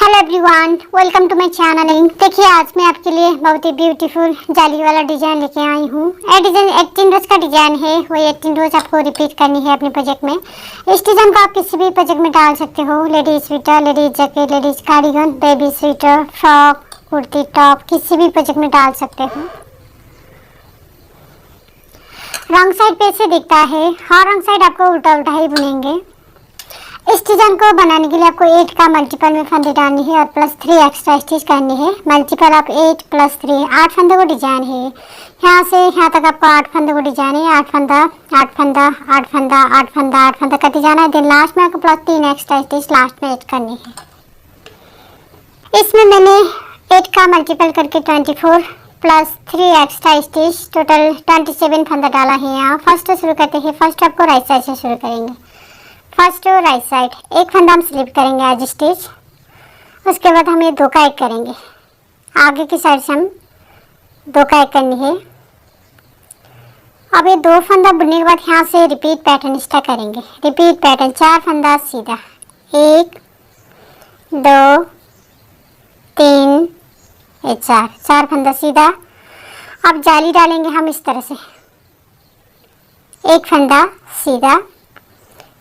Hello everyone, welcome to my channel. देखिए आज मैं आपके लिए बहुत ही ब्यूटीफुल जाली वाला डिजाइन लेके आई हूँ। ये डिजाइन 18 रोज का डिजाइन है। वही 18 रोज आपको रिपीट करनी है अपने प्रोजेक्ट में। इस डिजाइन को आप किसी भी प्रोजेक्ट में डाल सकते हो। Ladies sweater, ladies jacket, ladies cardigan, baby sweater, frock, kurti, top, किसी भी प्रोजेक्ट में डाल सकते हो। रॉन्ग साइड पे से दिखता है। हाँ, रॉन्ग साइड आपको उल्टा उल्टा ही बुनेंगे। इस डिजाइन को बनाने के लिए आपको 8 का मल्टीपल में फंदे डालनी है और प्लस 3 एक्स्ट्रा स्टिच करनी है। मल्टीपल आप 8 प्लस 3 8 फंदे को डिजाइन है। यहाँ से यहाँ तक आपको 8 फंदे को डिजाइन है। 8 फंदा 8 फंदा 8 फंदा 8 फंदा 8 फंदा करते जाना है। देन लास्ट में आपको प्लस 3 एक्स्ट्रा स्टिच लास्ट में ऐड करनी है। इसमें मैंने 8 का मल्टीपल करके 24 प्लस 3 एक्स्ट्रा स्टिच टोटल 27 फंदा डाला है। यहाँ फर्स्ट शुरू करते हैं। फर्स्ट आपको राइट साइड से शुरू करेंगे। फर्स्ट राइट साइड एक फंदा हम स्लिप करेंगे एज स्टिच। उसके बाद हम ये 2 का एक करेंगे। आगे की साइड से हम 2 का एक करनी है। अब ये 2 फंदा बुनने के बाद यहाँ से रिपीट पैटर्न स्टार्ट करेंगे। रिपीट पैटर्न 4 फंदा सीधा 1 2 3 4 4 फंदा सीधा। अब जाली डालेंगे हम इस तरह से। एक फंदा सीधा,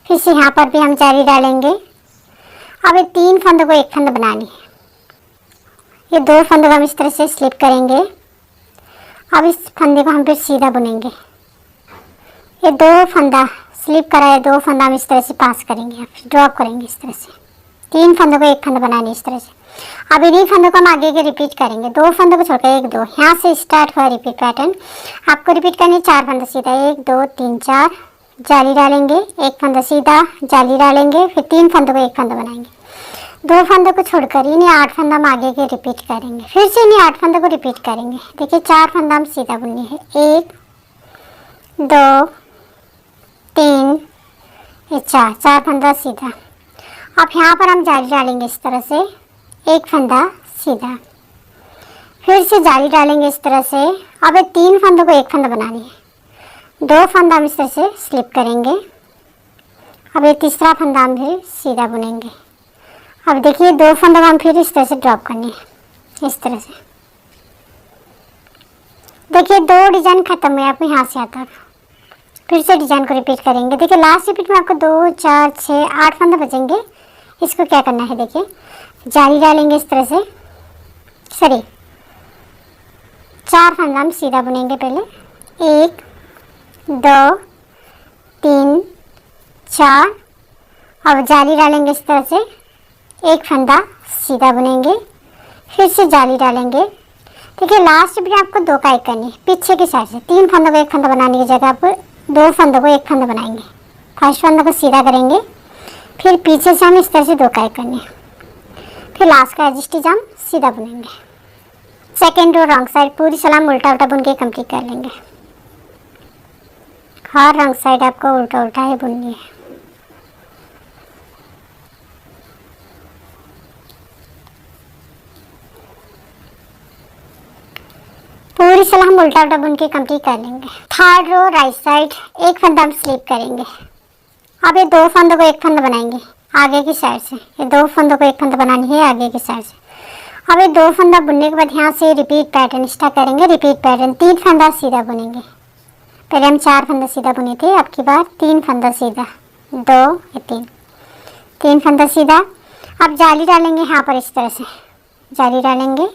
फिर से यहाँ पर भी हम जाली डालेंगे। अब ये 3 फंदों को एक फंदा बनानी है। ये 2 फंदों को हम इस तरह से स्लिप करेंगे। अब इस फंदे को हम फिर सीधा बुनेंगे। ये 2 फंदा स्लिप करा है, 2 फंदा हम इस तरह से पास करेंगे, फिर ड्रॉप करेंगे इस तरह से। 3 फंदों को एक फंदा बनानी है इस तरह से। अब इन्हीं फंदों को हम आगे के रिपीट करेंगे। 2 फंदों को छोड़कर 1 2 यहाँ से स्टार्ट हुआ रिपीट पैटर्न। आपको रिपीट करनी है 4 फंदा सीधा 1 2 3 4 जाली डालेंगे। एक फंदा सीधा जाली डालेंगे, फिर 3 फंदों को एक फंदा बनाएंगे। 2 फंदों को छोड़कर इन्हें 8 फंदा हम आगे के रिपीट करेंगे। फिर से इन्हें 8 फंदों को रिपीट करेंगे। देखिए 4 फंदा हम सीधा बुननी है। 1 2 3 4 4 फंदा सीधा। अब यहाँ पर हम जाली डालेंगे इस तरह से। एक फंदा सीधा, फिर से जाली डालेंगे इस तरह से। अब ये 3 फंदों को एक फंदा बनानी है। 2 फंदा हम इस तरह से स्लिप करेंगे। अब ये तीसरा फंदा हम फिर सीधा बुनेंगे। अब देखिए 2 फंदा हम फिर इस तरह से ड्रॉप करने हैं इस तरह से। देखिए 2 डिजाइन खत्म हुए। आपको यहाँ से आता फिर से डिजाइन को रिपीट करेंगे। देखिए लास्ट रिपीट में आपको 2 4 6 8 फंदा बचेंगे। इसको क्या करना है, देखिए जाली डालेंगे इस तरह से। सॉरी 4 फंदा हम सीधा बुनेंगे पहले। 1 2 3 4। अब जाली डालेंगे इस तरह से। एक फंदा सीधा बुनेंगे, फिर से जाली डालेंगे। देखिए लास्ट भी आपको 2 का एक करनी है पीछे की साइड से। 3 फंदों को एक फंदा बनाने की जगह आप 2 फंदों को एक फंदा बनाएंगे। फर्स्ट फंदे को सीधा करेंगे, फिर पीछे से हम इस तरह से 2 का एक करने हैं। फिर लास्ट का एज स्टिच हम सीधा बुनेंगे। सेकेंड रो रॉन्ग साइड पूरी सलाम उल्टा उल्टा बुन के कंप्लीट कर लेंगे। हर रंग साइड आपको उल्टा उल्टा ही बुननी है। पूरी सलाह हम उल्टा उल्टा बुन के कंप्लीट कर लेंगे। थर्ड रो राइट साइड एक फंदा हम स्लिप करेंगे। अब ये 2 फंदों को एक फंदा बनाएंगे आगे की साइड से। ये 2 फंदों को एक फंदा बनानी है आगे की साइड से। अब ये 2 फंदा बुनने के बाद यहाँ से रिपीट पैटर्न स्टार्ट करेंगे। रिपीट पैटर्न 3 फंदा सीधा बुनेंगे। पहले हम 4 फंदा सीधा बुने थे, अब की बार 3 फंदा सीधा 2 3 फंदा सीधा। अब जाली डालेंगे यहाँ पर इस तरह से। जाली डालेंगे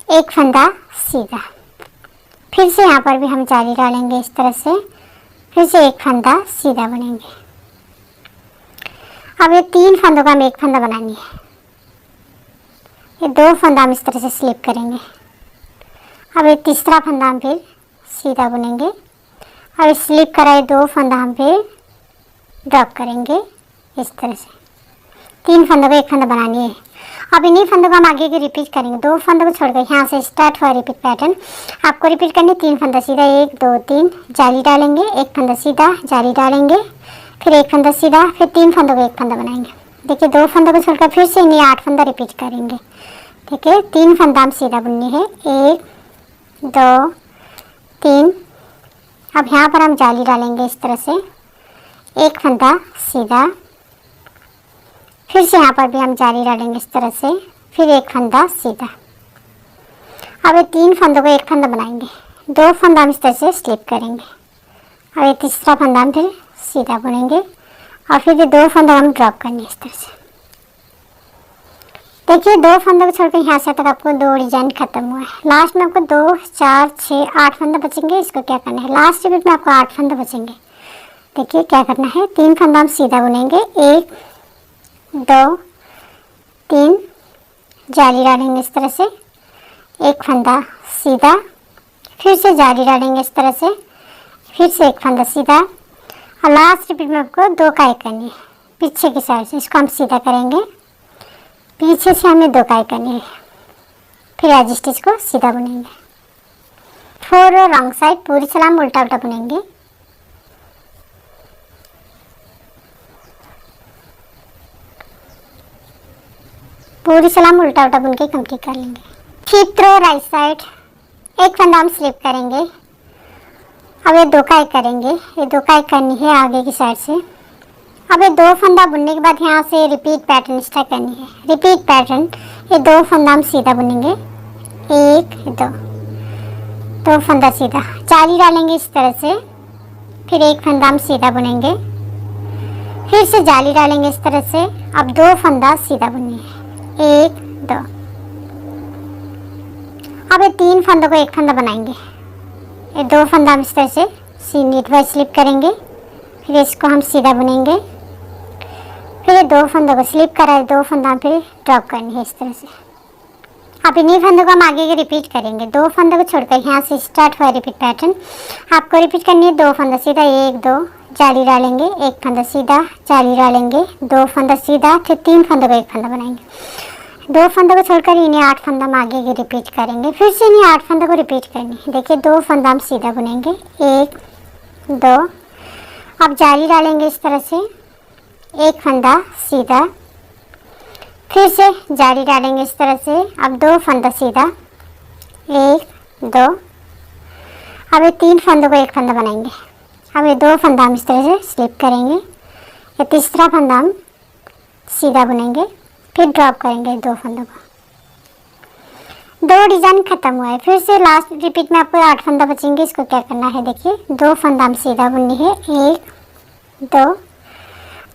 एक फंदा सीधा, फिर से यहाँ पर भी हम जाली डालेंगे इस तरह से। फिर से एक फंदा सीधा बुनेंगे। अब ये 3 फंदों का हम एक फंदा बनानी है। ये 2 फंदा हम इस तरह से स्लिप करेंगे। अब ये तीसरा फंदा हम फिर सीधा बुनेंगे। अब स्लिप कराए 2 फंदा हम फिर ड्रॉप करेंगे इस तरह से। 3 फंदों को एक फंदा बनानी है। अब इन्हीं फंदों को हम आगे के रिपीट करेंगे। 2 फंदों को छोड़कर यहाँ से स्टार्ट हुआ रिपीट पैटर्न। आपको रिपीट करनी 3 फंदा सीधा 1 2 3 जाली डालेंगे। एक फंदा सीधा जाली डालेंगे, फिर एक फंदा सीधा, फिर 3 फंदों को एक फंदा बनाएंगे। देखिए 2 फंदों को छोड़कर फिर से इन्हें 8 फंदा रिपीट करेंगे। देखिए 3 फंदा हम सीधा बुननी है 1 2 3। अब यहाँ पर हम जाली डालेंगे इस तरह से। एक फंदा सीधा फिर से यहाँ पर भी हम जाली डालेंगे इस तरह से, फिर एक फंदा सीधा। अब ये 3 फंदों को एक फंदा बनाएंगे, 2 फंदा हम इस तरह से स्लिप करेंगे। अब ये तीसरा फंदा हम फिर सीधा बुनेंगे और फिर ये 2 फंदा हम ड्रॉप करेंगे इस तरह से। देखिए 2 फंदों को छोड़कर यहाँ से तक आपको 2 डिजाइन खत्म हुआ है। लास्ट में आपको 2, 4, 6, 8 फंदा बचेंगे। इसको क्या करना है, लास्ट रिपीट में आपको 8 फंदा बचेंगे। देखिए क्या करना है, 3 फंदा हम सीधा बुनेंगे, 1, 2, 3, जाली डालेंगे इस तरह से, एक फंदा सीधा, फिर से जाली डालेंगे इस तरह से, फिर से एक फंदा सीधा और लास्ट रिपीट में आपको 2 काई करनी है पीछे की साइड से। इसको हम सीधा करेंगे, पीछे से हमें 2 काई करनी है, फिर एज स्टिच को सीधा बुनेंगे। 4 रो रॉन्ग साइड पूरी सलाम उल्टा उल्टा बुनेंगे। पूरी सलाम उल्टा उल्टा बुन के कंप्लीट कर लेंगे। 5th रो राइट साइड एक फंदा हम स्लिप करेंगे। अब ये 2 काई करेंगे, ये 2 काई करनी है आगे की साइड से। अब ये 2 फंदा बुनने के बाद यहाँ से रिपीट पैटर्न स्टार्ट करनी है। रिपीट पैटर्न, ये 2 फंदा हम सीधा बुनेंगे, 1, 2 फंदा सीधा, जाली डालेंगे इस तरह से, फिर एक फंदा हम सीधा बुनेंगे, फिर से जाली डालेंगे इस तरह से। अब 2 फंदा सीधा बुनिए, 1, 2। अब ये 3 फंदों को एक फंदा बनाएंगे। ये 2 फंदा हम इस तरह से नीट वाइज स्लिप करेंगे, फिर इसको हम सीधा बुनेंगे, फिर ये 2 फंदों को स्लिप करा, 2 फंदा हम फिर ड्रॉप करनी है इस तरह से। अब इन्हीं फंदों को हम आगे के रिपीट करेंगे। 2 फंदों को छोड़कर यहाँ से स्टार्ट हुआ रिपीट पैटर्न आपको रिपीट करनी है। 2 फंदा सीधा, 1, 2, जाली डालेंगे, एक फंदा सीधा, जाली डालेंगे, 2 फंदा सीधा, फिर 3 फंदों को एक फंदा बनाएंगे। 2 फंदों को छोड़कर इन्हें 8 फंदा हम आगे के रिपीट करेंगे, फिर से इन्हें 8 फंदों को रिपीट करनी है। देखिए 2 फंदा हम सीधा बुनेंगे, 1, 2। अब जाली डालेंगे इस तरह से, एक फंदा सीधा, फिर से जाली डालेंगे इस तरह से। अब 2 फंदा सीधा, 1, 2। अब ये 3 फंदों को एक फंदा बनाएंगे। अब ये 2 फंदा हम इस तरह से स्लिप करेंगे, ये तीसरा फंदा हम सीधा बुनेंगे, फिर ड्रॉप करेंगे 2 फंदों को। 2 डिजाइन खत्म हुआ है। फिर से लास्ट रिपीट में आपको 8 फंदा बचेंगे। इसको क्या करना है, देखिए 2 फंदा हम सीधा बुननी है, 1, 2,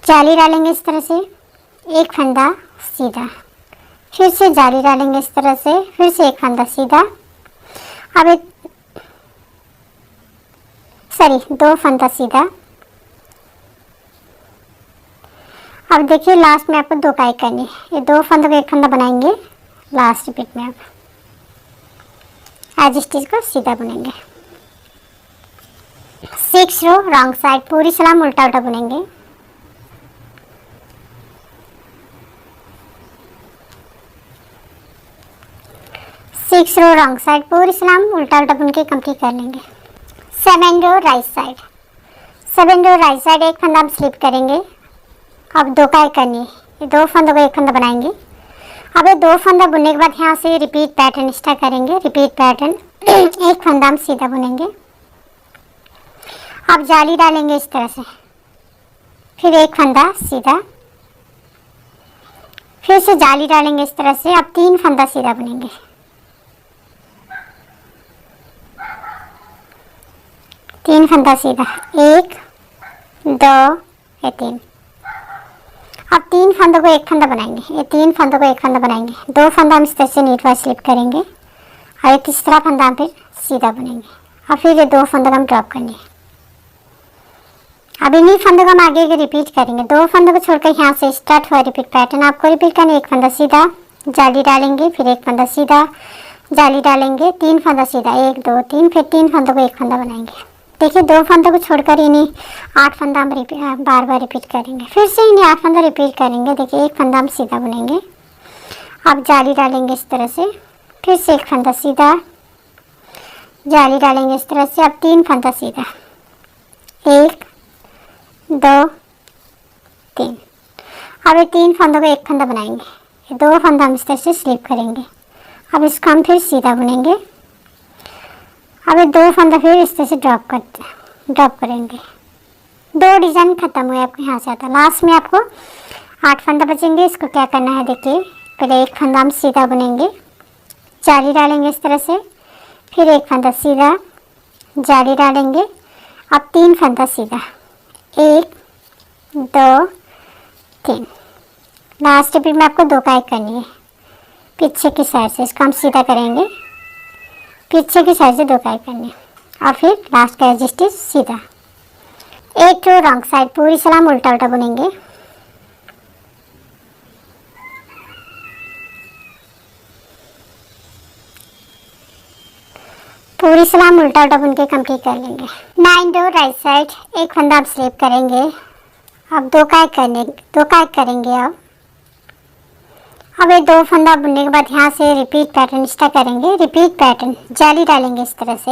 जाली डालेंगे इस तरह से, एक फंदा सीधा, फिर से जाली डालेंगे इस तरह से, फिर से एक फंदा सीधा। अब 2 फंदा सीधा। अब देखिए लास्ट में आपको 2 काई करनी है। ये 2 फंदों को एक फंदा बनाएंगे, लास्ट रिपीट में आप एज स्टिच को सीधा बुनेंगे। 6 रो रॉन्ग साइड पूरी सलाम उल्टा उल्टा बुनेंगे। 6 रो रॉन्ग साइड पूरी सलाम उल्टा उल्टा बुन के कंप्लीट कर लेंगे। 7 row right side, 7 row right side एक फंदा हम स्लिप करेंगे। अब 2 काई करनी है, ये 2 फंदों को एक फंदा बनाएंगे। अब ये 2 फंदा बुनने के बाद यहाँ से रिपीट पैटर्न स्टार्ट करेंगे। रिपीट पैटर्न एक फंदा हम सीधा बुनेंगे, अब जाली डालेंगे इस तरह से, फिर एक फंदा सीधा, फिर से जाली डालेंगे इस तरह से। अब 3 फंदा सीधा बुनेंगे, 3 फंदा सीधा, 1, 2, 3। अब 3 फंदों को एक फंदा बनाएंगे। ये 3 फंदों को एक फंदा बनाएंगे। 2 फंदा हम इस तरह से नीट वाइज स्लिप करेंगे और ये तीसरा फंदा हम फिर सीधा बुनेंगे और फिर ये 2 फंदों को हम ड्रॉप करेंगे। अब इन्हीं फंदों को हम आगे के रिपीट करेंगे। 2 फंदों को छोड़कर यहाँ से स्टार्ट हुआ रिपीट पैटर्न आपको रिपीट करना है। एक फंदा सीधा, जाली डालेंगे, फिर एक फंदा सीधा, जाली डालेंगे, 3 फंदा सीधा, 1, 2, 3, फिर 3 फंदों को एक फंदा बनाएंगे। देखिए 2 फंदों को छोड़कर इन्हें 8 फंदा हम बार बार रिपीट करेंगे। फिर से इन्हें 8 फंदा रिपीट करेंगे। देखिए एक फंदा हम सीधा बुनेंगे, अब जाली डालेंगे इस तरह से, फिर से एक फंदा सीधा, जाली डालेंगे इस तरह से। अब 3 फंदा सीधा, 1, 2, 3। अब ये 3 फंदों को एक फंदा बनाएंगे। ये 2 फंदा हम इस तरह से स्लिप करेंगे। अब इसको हम फिर सीधा बुनेंगे। अब ये 2 फंदा फिर इस तरह से ड्रॉप करेंगे। 2 डिजाइन खत्म हुए आपको यहाँ से आता। लास्ट में आपको 8 फंदा बचेंगे। इसको क्या करना है देखिए, पहले एक फंदा हम सीधा बुनेंगे, जाली डालेंगे इस तरह से, फिर एक फंदा सीधा, जाली डालेंगे, अब 3 फंदा सीधा, 1 2 3। लास्ट स्टेप में आपको 2 काई करनी है पीछे की साइड से, इसको हम सीधा करेंगे, पीछे की साइड से 2 काई करनी है और फिर लास्ट का एज स्टिच सीधा। एक तो रॉन्ग साइड पूरी सलाम उल्टा उल्टा बुनेंगे। पूरी सलाम उल्टा उल्टा बुन के कंप्लीट कर लेंगे। 9 डो राइट साइड, एक फंदा आप स्लिप करेंगे, अब 2 काई करेंगे। अब ये 2 फंदा बुनने के बाद यहाँ से रिपीट पैटर्न स्टार्ट करेंगे। रिपीट पैटर्न जाली डालेंगे इस तरह से,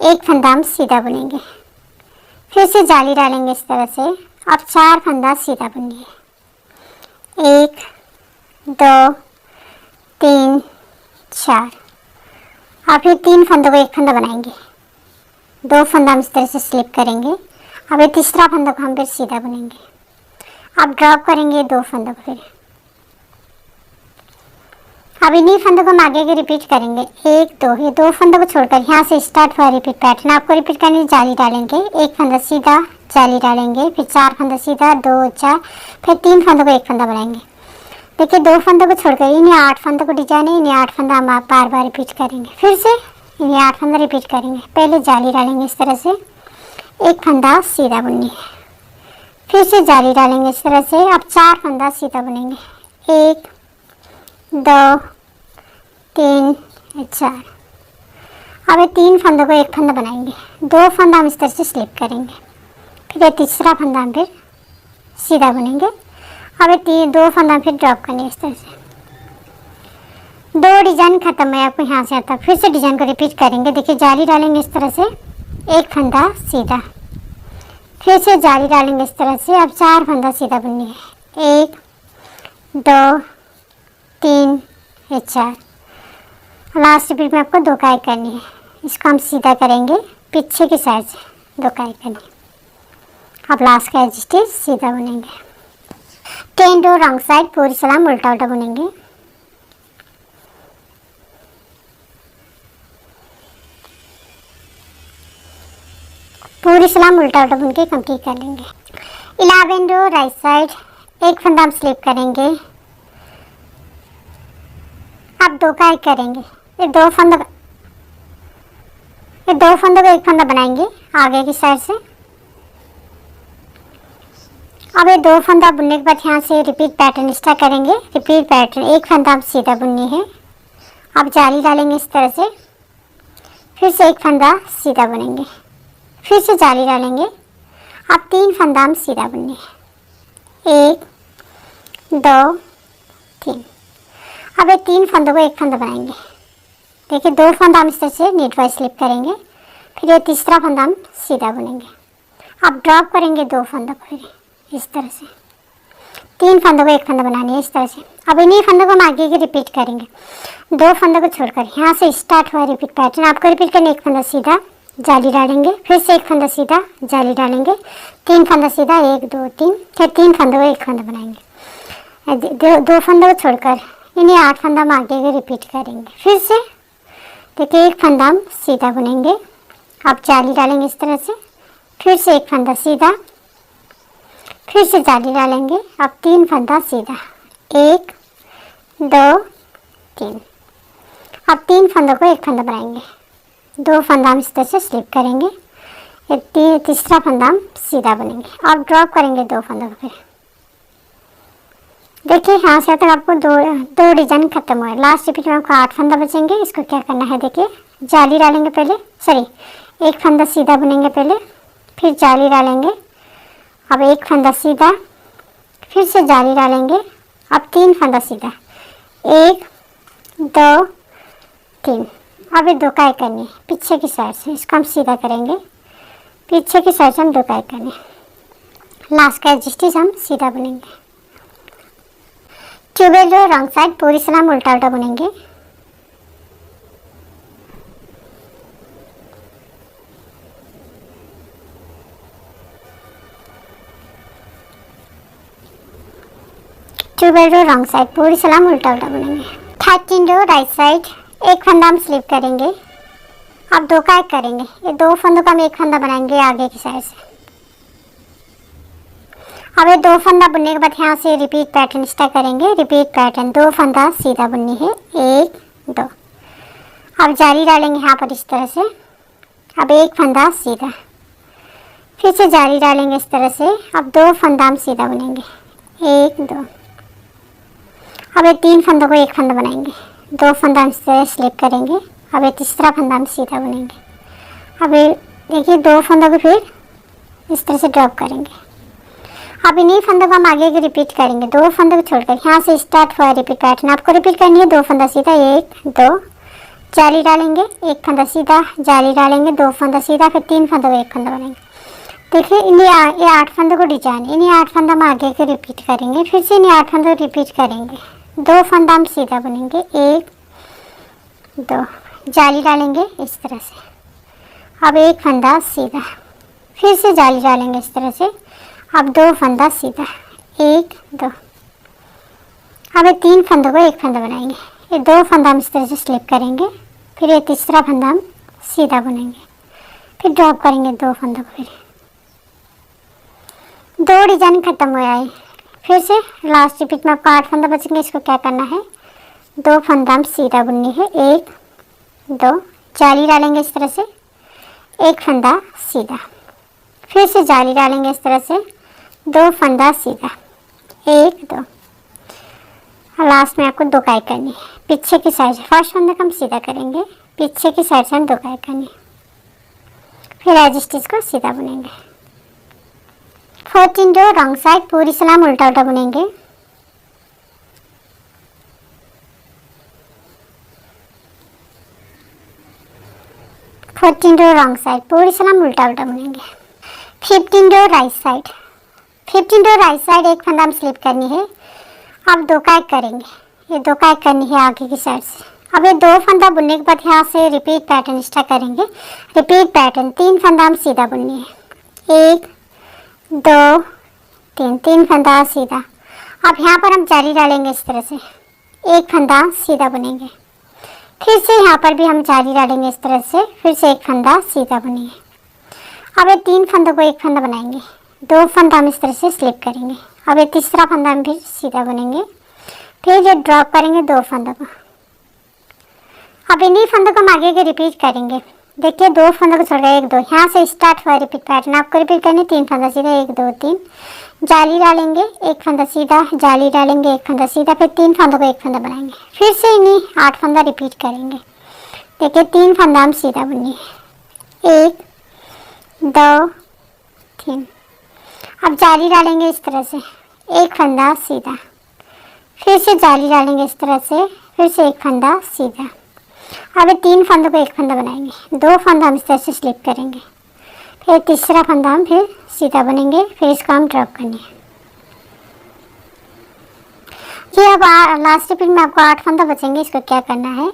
एक फंदा हम सीधा बुनेंगे, फिर से जाली डालेंगे इस तरह से। अब 4 फंदा सीधा बुनिए, 1 2 3 4, और फिर 3 फंदों को एक फंदा बनाएंगे, 2 फंदा हम इस तरह से स्लिप करेंगे। अब ये तीसरा फंदा को हम फिर सीधा बुनेंगे। अब ड्रॉप करेंगे 2 फंदों को, फिर अब इन्हीं फंदों को हम आगे के रिपीट करेंगे। 1 2, ये 2 फंदों को छोड़कर यहाँ से स्टार्ट हुआ रिपीट पैटर्न आपको रिपीट करनी है। जाली डालेंगे, एक फंदा सीधा, जाली डालेंगे, फिर 4 फंदा सीधा, 2 4, फिर 3 फंदों को एक फंदा बनाएंगे। देखिए 2 फंदों को छोड़कर इन्हें 8 फंदों को डिजाइन है, इन्हें 8 फंदा हम बार बार रिपीट करेंगे। फिर से इन्हें 8 फंदा रिपीट करेंगे। पहले जाली डालेंगे इस तरह से, एक फंदा सीधा बुननी है, फिर से जाली डालेंगे इस तरह से। अब 4 फंदा सीधा बुनेंगे, 1 2 3 4। अब ये 3 फंदों को एक फंदा बनाएंगे, 2 फंदा हम इस तरह से स्लिप करेंगे, फिर ये तीसरा फंदा हम फिर सीधा बुनेंगे। अब ये 2 फंदा फिर ड्रॉप करने इस तरह से। 2 डिजाइन खत्म है, आपको यहाँ से आता, फिर से डिजाइन को रिपीट करेंगे। देखिए जाली डालेंगे इस तरह से, एक फंदा सीधा, फिर से जाली डालेंगे इस तरह से। अब 4 फंदा सीधा बुननी है, 1 2 3 4। लास्ट रिपीट में आपको 2 काई करनी है, इसको हम सीधा करेंगे, पीछे की साइड से 2 काई करनी है। अब लास्ट का एज स्टिच सीधा बुनेंगे। 10 डो रॉन्ग साइड पूरी सलाम उल्टा उल्टा बुनेंगे। पूरी सलाम उल्टा उल्टा बुन के कंप्लीट कर लेंगे। 11 डो राइट साइड, एक फंदा हम स्लिप करेंगे, अब 2 काई करेंगे। ये 2 फंदों को एक फंदा बनाएंगे आगे की साइड से। अब ये 2 फंदा बुनने के बाद यहाँ से रिपीट पैटर्न स्टार्ट करेंगे। रिपीट पैटर्न, एक फंदा हम सीधा बुननी है, अब जाली डालेंगे इस तरह से, फिर से एक फंदा सीधा बुनेंगे, फिर से जाली डालेंगे। अब 3 फंदा हम सीधा बुननी है, 1 2 3। अब ये 3 फंदों को एक फंदा बनाएंगे। देखिए 2 फंदा हम इस तरह से नीट वाइज स्लिप करेंगे, फिर ये तीसरा फंदा हम सीधा बुनेंगे। अब ड्रॉप करेंगे 2 फंदों को, फिर इस तरह से 3 फंदों को एक फंदा बनानी है इस तरह से। अब इन्हीं फंदों को हम आगे की रिपीट करेंगे, 2 फंदों को छोड़कर यहाँ से स्टार्ट हुआ रिपीट पैटर्न आपको रिपीट करना। एक फंदा सीधा, जाली डालेंगे, फिर से एक फंदा सीधा, जाली डालेंगे, 3 फंदा सीधा, 1 2 3, फिर 3 फंदों को एक फंदा बनाएंगे। 2 फंदों को छोड़कर इन्हें 8 फंदा हम आगे के रिपीट करेंगे। फिर से देखिए एक फंदा हम सीधा बुनेंगे, अब जाली डालेंगे इस तरह से, फिर से एक फंदा सीधा, फिर से जाली डालेंगे। अब 3 फंदा सीधा, 1 2 3। अब 3 फंदों को एक फंदा बनाएंगे, 2 फंदा हम इस तरह से स्लिप करेंगे, तीसरा फंदा हम सीधा बुनेंगे। अब ड्रॉप करेंगे 2 फंदों को। फिर देखिए यहाँ से तक आपको दो डिजाइन खत्म हुआ है। लास्ट रिपीट में आपको 8 फंदा बचेंगे। इसको क्या करना है देखिए, जाली डालेंगे पहले, एक फंदा सीधा बुनेंगे पहले, फिर जाली डालेंगे, अब एक फंदा सीधा, फिर से जाली डालेंगे, अब 3 फंदा सीधा, 1 2 3। अब ये 2 काई करनी है पीछे की साइड से, इसको हम सीधा करेंगे, पीछे की साइड से हम 2 काई करनी है। लास्ट का एज स्टिच हम सीधा बुनेंगे। 12 डो रॉन्ग साइड पूरी सलाम उल्टा उल्टा बुनेंगे। 12 रो रॉन्ग साइड, पूरी सलाम उल्टा उल्टा बुनेंगे। 13 रो राइट साइड, एक फंदा हम स्लिप करेंगे। अब दो का एक करेंगे, ये दो फंदों का हम एक फंदा बनाएंगे आगे की साइड से। अब ये दो फंदा बुनने के बाद यहाँ से रिपीट पैटर्न स्टार्ट करेंगे। रिपीट पैटर्न, दो फंदा सीधा बुननी है, 1 2। अब जारी डालेंगे यहाँ पर इस तरह से। अब एक फंदा सीधा, फिर से जारी डालेंगे इस तरह से। अब दो फंदा हम सीधा बुनेंगे, 1 2। अब ये तीन फंदों को एक फंदा बनाएंगे, दो फंदा हम इस तरह स्लिप करेंगे। अब ये तीसरा फंदा हम सीधा बुनेंगे। अब ये देखिए दो फंदों को फिर इस तरह से ड्रॉप करेंगे। अब इन्हीं फंदों को हम आगे के रिपीट करेंगे, दो फंदों को छोड़कर। यहाँ से स्टार्ट हुआ रिपीट पैटर्न, आपको रिपीट करनी है। दो फंदा सीधा, 1 2, जाली डालेंगे, एक फंदा सीधा, जाली डालेंगे, दो फंदा सीधा, फिर तीन फंदों को एक फंदा बनाएंगे। देखिए इन्हीं ये 8 फंदों को डिजाइन, इन्हीं 8 फंदा हम आगे के रिपीट करेंगे। फिर से इन्हीं 8 फंदों को रिपीट करेंगे। दो फंदा हम सीधा बुनेंगे, 1 2, जाली डालेंगे इस तरह से। अब एक फंदा सीधा, फिर से जाली डालेंगे इस तरह से। अब दो फंदा सीधा, 1 2। अब ये तीन फंदों को एक फंदा बनाएंगे। ये दो फंदा हम इस तरह से स्लिप करेंगे, फिर ये तीसरा फंदा हम सीधा बुनेंगे, फिर ड्रॉप करेंगे दो फंदों को। फिर दो डिजाइन खत्म हो जाए। फिर से लास्ट रिपीट में आपको 8 फंदा बचेंगे। इसको क्या करना है, दो फंदा हम सीधा बुननी है, 1 2, जाली डालेंगे इस तरह से, एक फंदा सीधा, फिर से जाली डालेंगे इस तरह से, दो फंदा सीधा, 1 2। और लास्ट में आपको दो काई करनी है पीछे की साइड से। फर्स्ट फंदे को हम सीधा करेंगे, पीछे की साइड से हम दो काई करनी, फिर एज स्टिच को सीधा बुनेंगे। 14 रो रॉन्ग साइड, पूरी सलाम उल्टा उल्टा बुनेंगे। रॉन्ग साइड, पूरी सलाम उल्टा उल्टा बुनेंगे। 15 row right side, 15 row right side, एक फंदा हम स्लिप करनी है। अब दो का एक करेंगे, ये दो का एक करनी है आगे की साइड से। अब ये दो फंदा बुनने के बाद यहाँ से रिपीट पैटर्न स्टार्ट करेंगे। रिपीट पैटर्न, तीन फंदा हम सीधा बुननी है, 1 2 3, तीन फंदा सीधा। अब यहाँ पर हम जारी डालेंगे इस तरह से, एक फंदा सीधा बुनेंगे, फिर से यहाँ पर भी हम जारी डालेंगे इस तरह से, फिर से एक फंदा सीधा बुनेंगे। अब ये तीन फंदों को एक फंदा बनाएंगे, दो फंदा हम इस तरह से स्लिप करेंगे। अब ये तीसरा फंदा हम फिर सीधा बुनेंगे, फिर ये ड्रॉप करेंगे दो फंदों को। अब इन्हीं फंदों को हम आगे के रिपीट करेंगे। देखिए दो फंदों को छोड़कर 1 2, यहाँ से स्टार्ट हुआ रिपीट पैटर्न। आपको रिपीट करनी, तीन फंदा सीधा, 1 2 3, जाली डालेंगे, एक फंदा सीधा, जाली डालेंगे, एक फंदा सीधा, फिर तीन फंदों को एक फंदा बनाएंगे। फिर से इन्हीं 8 फंदा रिपीट करेंगे। देखिए तीन फंदा हम सीधा बुनिए, 1 2 3। अब जाली डालेंगे इस तरह से, एक फंदा सीधा, फिर से जाली डालेंगे इस तरह से, फिर से एक फंदा सीधा। अब तीन फंदों को एक फंदा बनाएंगे, दो फंदा हम इस तरह से स्लिप करेंगे, फिर तीसरा फंदा हम फिर सीधा बनेंगे, फिर इसको हम ड्रॉप करनी है। ये अब लास्ट रिपीट में आपको 8 फंदा बचेंगे। इसको क्या करना है,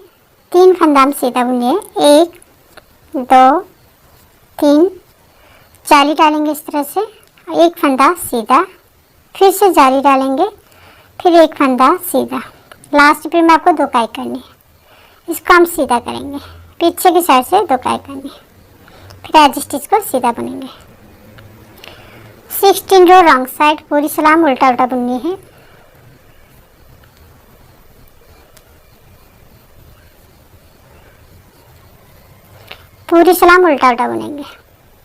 तीन फंदा हम सीधा बुनिए, 1 2 3, जाली डालेंगे इस तरह से, एक फंदा सीधा, फिर से जाली डालेंगे, फिर एक फंदा सीधा। लास्ट रिपीट में आपको दो काई करनी है। इसको हम सीधा करेंगे, पीछे की साइड से दो काई करनी, फिर एज स्टिच को सीधा बुनेंगे। 16 रो रॉन्ग साइड, पूरी सलाम उल्टा उल्टा बुननी है। पूरी सलाम उल्टा उल्टा बुनेंगे।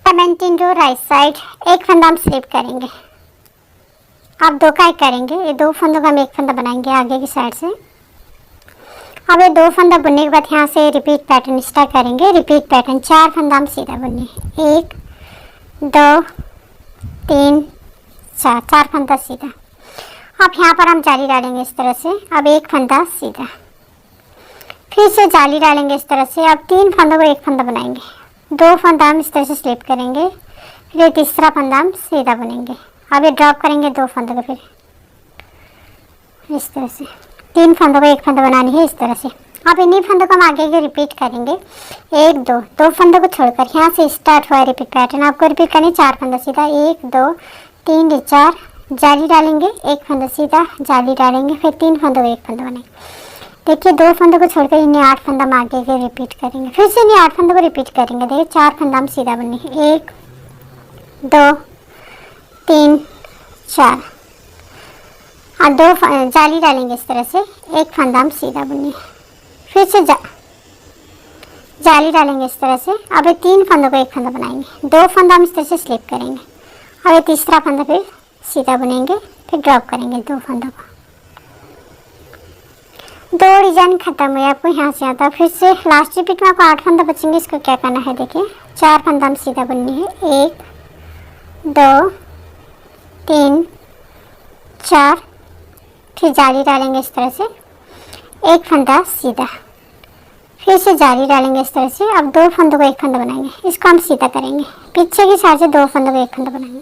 17 रो राइट साइड, एक फंदा हम स्लिप करेंगे। अब दो काई करेंगे, ये दो फंदों का हम एक फंदा बनाएंगे आगे की साइड से। अब ये दो फंदा बुनने के बाद यहाँ से रिपीट पैटर्न स्टार्ट करेंगे। रिपीट पैटर्न, चार फंदा हम सीधा बुनिए, 1 2 3 4, चार फंदा सीधा। अब यहाँ पर हम जाली डालेंगे इस तरह से, अब एक फंदा सीधा, फिर से जाली डालेंगे इस तरह से। अब तीन फंदों को एक फंदा बनाएंगे, दो फंदा हम इस तरह से स्लिप करेंगे, फिर तीसरा फंदा हम सीधा बुनेंगे। अब ये ड्रॉप करेंगे दो फंदों को, फिर इस तरह से तीन फंदों को एक फंदा बनानी है इस तरह से। अब इन्हीं फंदों को हम आगे के रिपीट करेंगे, 1 2, दो फंदों को छोड़कर यहाँ से स्टार्ट हुआ रिपीट पैटर्न। आपको रिपीट करनी, चार फंदा सीधा, 1 2 3 4, जाली डालेंगे, एक फंदा सीधा जाली डालेंगे, फिर 3 फंदों को एक फंदा बनाएंगे। देखिए 2 फंदों को छोड़कर इन्हें 8 फंदा मार के रिपीट करेंगे, फिर से इन्हें 8 फंदों को रिपीट करेंगे। देखिए 4 फंदा हम सीधा बुनेंगे, 1 2 3 4 और 2 जाली डालेंगे इस तरह से, एक फंदा हम सीधा बुनेंगे, फिर से जाली डालेंगे इस तरह से। अब ये 3 फंदों को एक फंदा बनाएंगे, 2 फंदा हम इस तरह से स्लिप करेंगे, और ये तीसरा फंदा फिर सीधा बुनेंगे, फिर ड्रॉप करेंगे 2 फंदों को। 2 डिजाइन खत्म हुए आपको यहाँ से आता। फिर से लास्ट रिपीट में आपको 8 फंदा बचेंगे। इसको क्या करना है, देखिए 4 फंदा हम सीधा बुननी है, 1 2 3 4, फिर जाली डालेंगे इस तरह से, एक फंदा सीधा, फिर से जाली डालेंगे इस तरह से। अब 2 फंदों को एक फंदा बनाएंगे, इसको हम सीधा करेंगे, पीछे की साइड से 2 फंदों को एक फंदा बनाएंगे,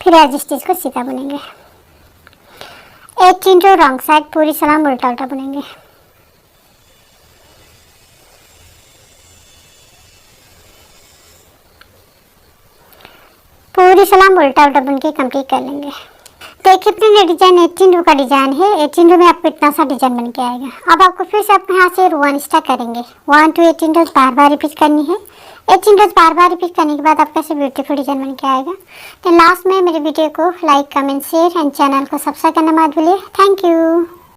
फिर एज स्टिच को सीधा बुनेंगे। 1 चेन रो रॉन्ग साइड, पूरी सलाम उल्टा उल्टा बुनेंगे। पूरी सलाम उल्टा उल्टा बुन के कंप्लीट कर लेंगे। देखिए अपने डिजाइन 18 रो का डिजाइन है। 18 रो में आपको इतना सा डिजाइन बन के आएगा। अब आपको फिर से अपने यहाँ से रो 1 स्टार्ट करेंगे। 1 to 18 rose bar bar repeat करनी है। 18 रोज बार बार रिपीट करने के बाद आपका ऐसे ब्यूटीफुल डिजाइन बन के आएगा। तो लास्ट में मेरे वीडियो को like comment share and channel को सब्सक्राइब करना मत भूलिए। Thank you.